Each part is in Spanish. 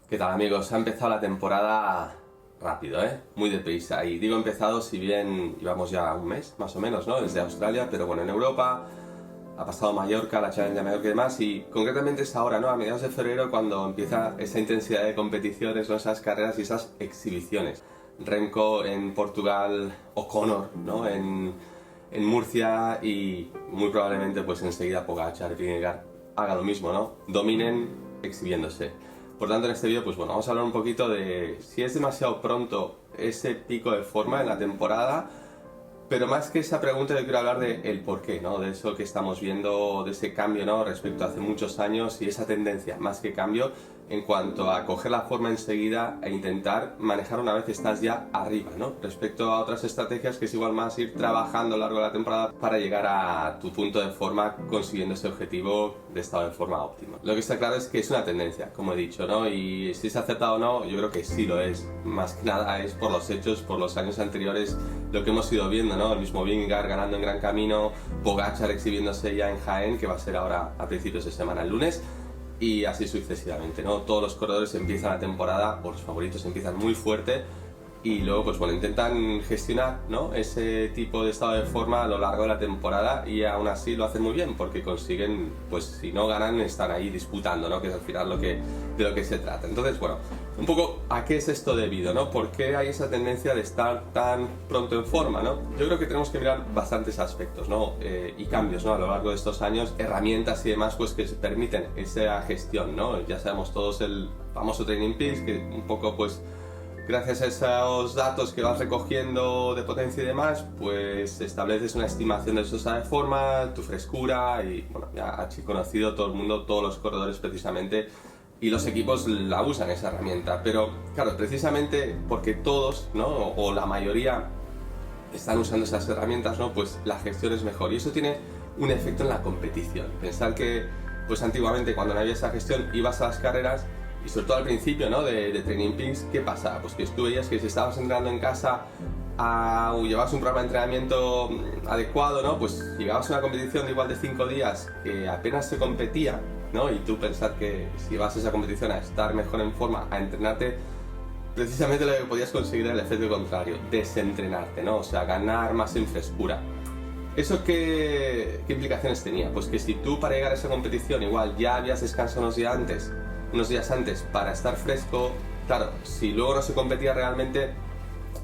¿Qué tal, amigos? Ha empezado la temporada rápido, ¿eh? Muy deprisa. Y digo empezado si bien llevamos ya un mes, más o menos, ¿no? Desde Australia, pero bueno, en Europa ha pasado Mallorca, la Challenge de Mallorca y demás, y concretamente es ahora, ¿no? A mediados de febrero cuando empieza esa intensidad de competiciones, ¿no? Esas carreras y esas exhibiciones. Remco en Portugal, O'Connor, ¿no? En Murcia y muy probablemente pues enseguida Pogačar y Vingegaard haga lo mismo, ¿no? Dominen exhibiéndose. Por tanto, en este vídeo, pues bueno, vamos a hablar un poquito de si es demasiado pronto ese pico de forma en la temporada, pero más que esa pregunta yo quiero hablar de el por qué, ¿no? De eso que estamos viendo, de ese cambio, ¿no? Respecto a hace muchos años y esa tendencia, más que cambio, en cuanto a coger la forma enseguida e intentar manejar una vez que estás ya arriba, ¿no? Respecto a otras estrategias que es igual más ir trabajando a lo largo de la temporada para llegar a tu punto de forma consiguiendo ese objetivo de estado de forma óptimo. Lo que está claro es que es una tendencia, como he dicho, ¿no? Y si es acertado o no, yo creo que sí lo es. Más que nada es por los hechos, por los años anteriores, lo que hemos ido viendo, ¿no? El mismo Vingegaard ganando en Gran Camino, Pogačar exhibiéndose ya en Jaén, que va a ser ahora a principios de semana, el lunes, y así sucesivamente, ¿no? Todos los corredores empiezan la temporada, o los favoritos empiezan muy fuerte, y luego pues bueno, intentan gestionar, ¿no? Ese tipo de estado de forma a lo largo de la temporada y aún así lo hacen muy bien porque consiguen, pues si no ganan, están ahí disputando, ¿no? Que es al final de lo que se trata. Entonces, bueno, un poco a qué es esto debido, ¿no? ¿Por qué hay esa tendencia de estar tan pronto en forma, ¿no? Yo creo que tenemos que mirar bastantes aspectos, ¿no? Y cambios, ¿no? A lo largo de estos años, herramientas y demás, pues que se permiten esa gestión, ¿no? Ya sabemos todos el famoso Training Peaks, que un poco pues gracias a esos datos que vas recogiendo de potencia y demás, pues estableces una estimación de su estado de forma, tu frescura y bueno, ya ha conocido todo el mundo, todos los corredores precisamente, y los equipos la usan esa herramienta. Pero claro, precisamente porque todos, ¿no? O la mayoría están usando esas herramientas, ¿no? Pues la gestión es mejor y eso tiene un efecto en la competición. Pensar que pues antiguamente cuando no había esa gestión ibas a las carreras y sobre todo al principio, ¿no? de Training Peaks, ¿qué pasa? Pues que tú veías que si estabas entrenando en casa o llevabas un programa de entrenamiento adecuado, ¿no? Pues llegabas a una competición de igual de 5 días que apenas se competía, ¿no? Y tú pensar que si vas a esa competición a estar mejor en forma, a entrenarte, precisamente lo que podías conseguir era el efecto contrario, desentrenarte, ¿no? O sea, ganar más en frescura. ¿Eso qué implicaciones tenía? Pues que si tú para llegar a esa competición igual ya habías descansado unos días antes para estar fresco, claro, si luego no se competía realmente,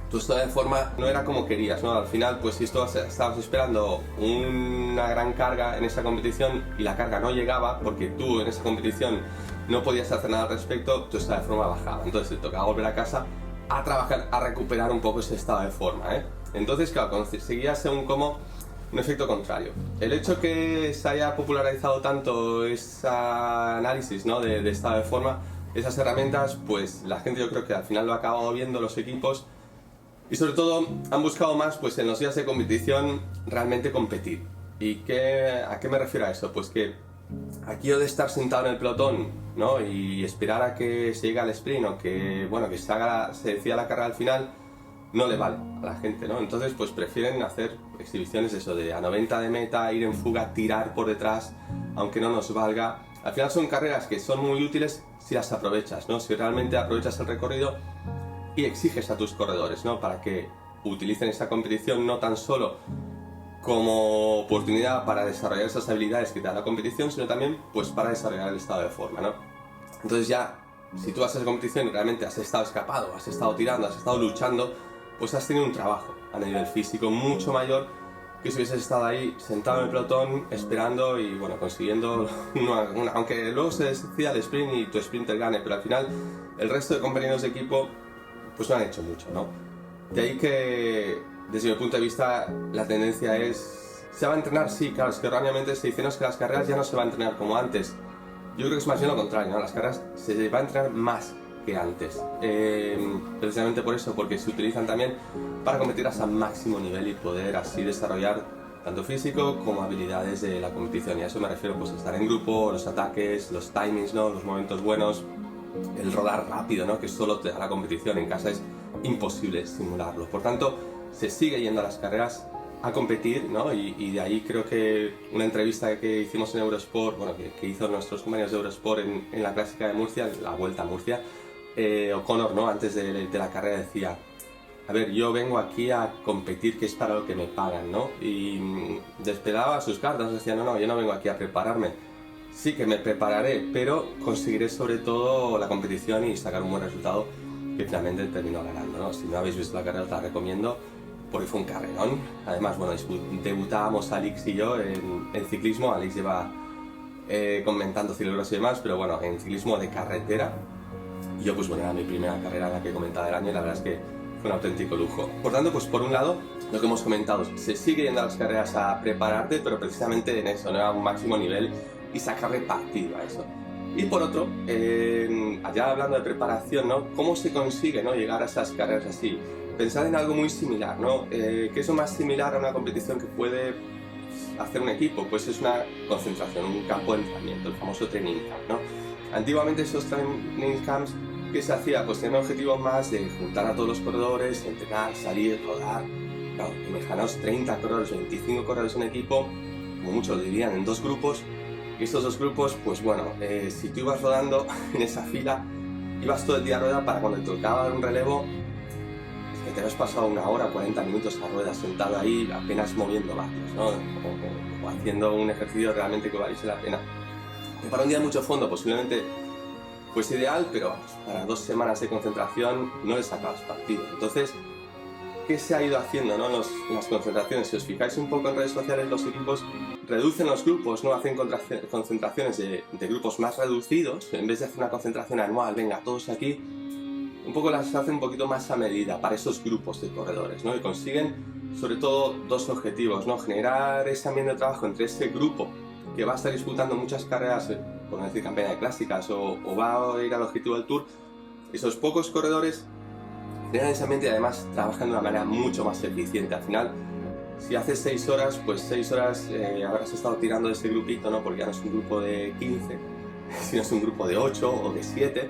tu estado de forma no era como querías, ¿no? Al final, pues si estabas esperando una gran carga en esa competición y la carga no llegaba porque tú en esa competición no podías hacer nada al respecto, tu estado de forma bajaba. Entonces te tocaba volver a casa a trabajar, a recuperar un poco ese estado de forma, ¿eh? Entonces, claro, conseguías un efecto contrario. El hecho que se haya popularizado tanto ese análisis, ¿no? de estado de forma, esas herramientas, pues la gente yo creo que al final lo ha acabado viendo los equipos y sobre todo han buscado más pues en los días de competición realmente competir. ¿Y a qué me refiero a eso? Pues que aquí de estar sentado en el pelotón, ¿no? Y esperar a que se llegue al sprint o que, bueno, que se decida la carrera al final, no le vale a la gente, ¿no? Entonces pues prefieren hacer exhibiciones eso de a 90 de meta, ir en fuga, tirar por detrás, aunque no nos valga. Al final son carreras que son muy útiles si las aprovechas, ¿no? Si realmente aprovechas el recorrido y exiges a tus corredores, ¿no? Para que utilicen esta competición no tan solo como oportunidad para desarrollar esas habilidades que te da la competición, sino también pues para desarrollar el estado de forma, ¿no? Entonces ya, si tú vas a esa competición y realmente has estado escapado, has estado tirando, has estado luchando, pues has tenido un trabajo a nivel físico mucho mayor que si hubieses estado ahí sentado en el pelotón esperando y bueno, consiguiendo aunque luego se decida el sprint y tu sprinter gane, pero al final el resto de compañeros de equipo pues no han hecho mucho, ¿no? De ahí que desde mi punto de vista la tendencia es, ¿se va a entrenar? Sí, claro, es que erróneamente se dice no, es que las carreras ya no se va a entrenar como antes. Yo creo que es más bien lo contrario, ¿no? Las carreras se va a entrenar más que antes, precisamente por eso, porque se utilizan también para competir hasta máximo nivel y poder así desarrollar tanto físico como habilidades de la competición, y a eso me refiero pues a estar en grupo, los ataques, los timings, ¿no? Los momentos buenos, el rodar rápido, ¿no? Que solo te da la competición, en casa es imposible simularlo. Por tanto, se sigue yendo a las carreras a competir, ¿no? Y de ahí creo que una entrevista que hicimos en Eurosport, bueno, que hizo nuestros compañeros de Eurosport en la clásica de Murcia, la Vuelta a Murcia, O'Connor, ¿no? Antes de la carrera decía, a ver, yo vengo aquí a competir, que es para lo que me pagan, ¿no? Y despegaba sus cartas, decía, no, yo no vengo aquí a prepararme. Sí que me prepararé, pero conseguiré sobre todo la competición y sacar un buen resultado, que finalmente terminó ganando, ¿no? Si no habéis visto la carrera os la recomiendo, porque fue un carrerón. Además, bueno, debutábamos Alix y yo en ciclismo. Alix lleva comentando ciclocross y demás, pero bueno, en ciclismo de carretera. Y yo pues bueno, era mi primera carrera en la que comentaba del año y la verdad es que fue un auténtico lujo. Por tanto, pues por un lado, lo que hemos comentado, se sigue yendo a las carreras a prepararte, pero precisamente en eso, ¿no? A un máximo nivel y sacarle partido a eso. Y por otro, allá hablando de preparación, ¿no? ¿Cómo se consigue, ¿no? Llegar a esas carreras así? Pensad en algo muy similar, ¿no? ¿Qué es lo más similar a una competición que puede hacer un equipo? Pues es una concentración, un campo de entrenamiento, el famoso training camp, ¿no? Antiguamente esos training camps, ¿qué se hacía? Pues tenían objetivos más de juntar a todos los corredores, entrenar, salir, rodar. Claro, imaginaos 30 corredores, 25 corredores en equipo, como muchos lo dirían, en dos grupos. Y estos dos grupos, pues bueno, si tú ibas rodando en esa fila, ibas todo el día a rueda para cuando te tocaba dar un relevo, es que te habías pasado 1 hora, 40 minutos a rueda sentado ahí, apenas moviendo vatios, ¿no? O haciendo un ejercicio realmente que valiese la pena. Y para un día de mucho fondo, posiblemente pues ideal, pero vamos, para 2 semanas de concentración no le sacabas partido. Entonces, ¿qué se ha ido haciendo, ¿no? en las concentraciones? Si os fijáis un poco en redes sociales, los equipos reducen los grupos, ¿no? Hacen concentraciones de grupos más reducidos, en vez de hacer una concentración anual, venga, todos aquí, un poco las hacen un poquito más a medida para esos grupos de corredores, ¿no? Y consiguen sobre todo 2 objetivos, ¿no? Generar ese ambiente de trabajo entre ese grupo que va a estar disputando muchas carreras, por no decir campaña de clásicas, o va a ir al objetivo del Tour. Esos pocos corredores generan ese ambiente y además trabajan de una manera mucho más eficiente. Al final, si haces 6 horas, pues 6 horas habrás estado tirando de ese grupito, ¿no? Porque ya no es un grupo de 15, sino es un grupo de 8 o de 7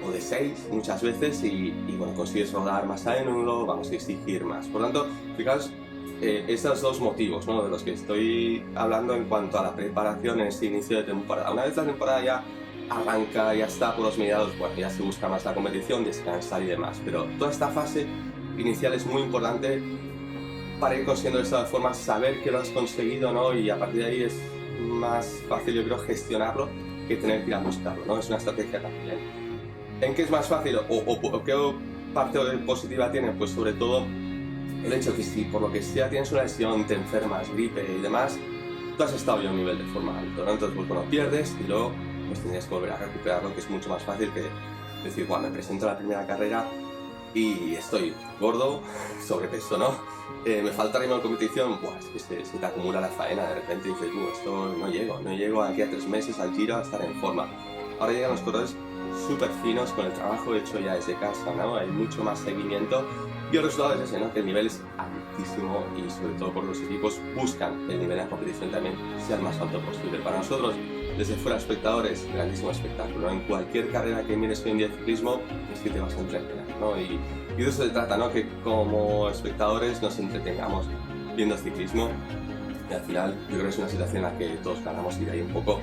o de 6 muchas veces y bueno, consigues rodar más a menudo, vamos a exigir más. Por tanto, fijaos, esos 2 motivos, ¿no? De los que estoy hablando en cuanto a la preparación en este inicio de temporada. Una vez la temporada ya arranca, ya está por los mediados, bueno, ya se busca más la competición, descansar y demás, pero toda esta fase inicial es muy importante para ir consiguiendo de esta forma, saber que lo has conseguido, ¿no? Y a partir de ahí es más fácil, yo creo, gestionarlo que tener que ir a buscarlo, ¿no? Es una estrategia también. ¿En qué es más fácil o qué parte positiva tiene? Pues sobre todo el hecho que si por lo que sea tienes una lesión, te enfermas, gripe y demás, tú has estado ya a un nivel de forma alto, ¿no? Entonces, pues bueno, pierdes y luego pues tendrías que volver a recuperarlo, que es mucho más fácil que decir, bueno, me presento a la primera carrera y estoy gordo, sobrepeso, ¿no? Me falta ritmo de competición, pues es que se te acumula la faena, de repente dices, esto no llego aquí a 3 meses al Giro a estar en forma. Ahora llegan los corredores súper finos con el trabajo hecho ya desde casa, ¿no? Hay mucho más seguimiento y el resultado es ese, ¿no? Que el nivel es altísimo y sobre todo por los equipos buscan el nivel de competición también sea el más alto posible. Para nosotros, desde fuera espectadores, grandísimo espectáculo, ¿no? En cualquier carrera que mires hoy en día de ciclismo es que te vas a entretener, ¿no? Y de eso se trata, ¿no? Que como espectadores nos entretengamos viendo ciclismo y al final yo creo que es una situación en la que todos ganamos y de ahí un poco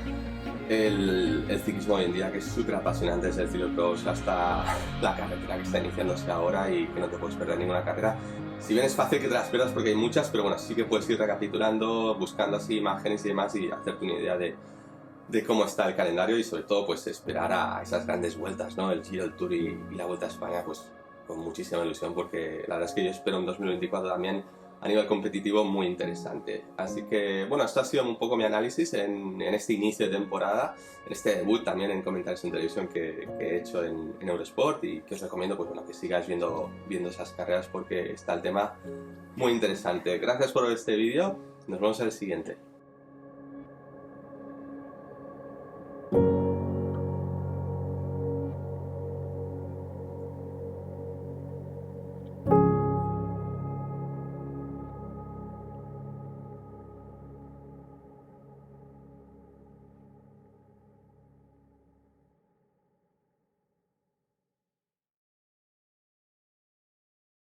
el ciclismo hoy en día, que es súper apasionante, desde el ciclocross hasta la carretera que está iniciándose ahora y que no te puedes perder ninguna carrera. Si bien es fácil que te las pierdas porque hay muchas, pero bueno, sí que puedes ir recapitulando, buscando así imágenes y demás y hacerte una idea de cómo está el calendario y sobre todo pues esperar a esas grandes vueltas, ¿no? El Giro, el Tour y la Vuelta a España, pues con muchísima ilusión porque la verdad es que yo espero un 2024 también a nivel competitivo muy interesante. Así que, bueno, esto ha sido un poco mi análisis en este inicio de temporada, en este debut también en comentarios en televisión que he hecho en Eurosport y que os recomiendo, pues bueno, que sigáis viendo esas carreras porque está el tema muy interesante. Gracias por ver este vídeo, nos vemos en el siguiente.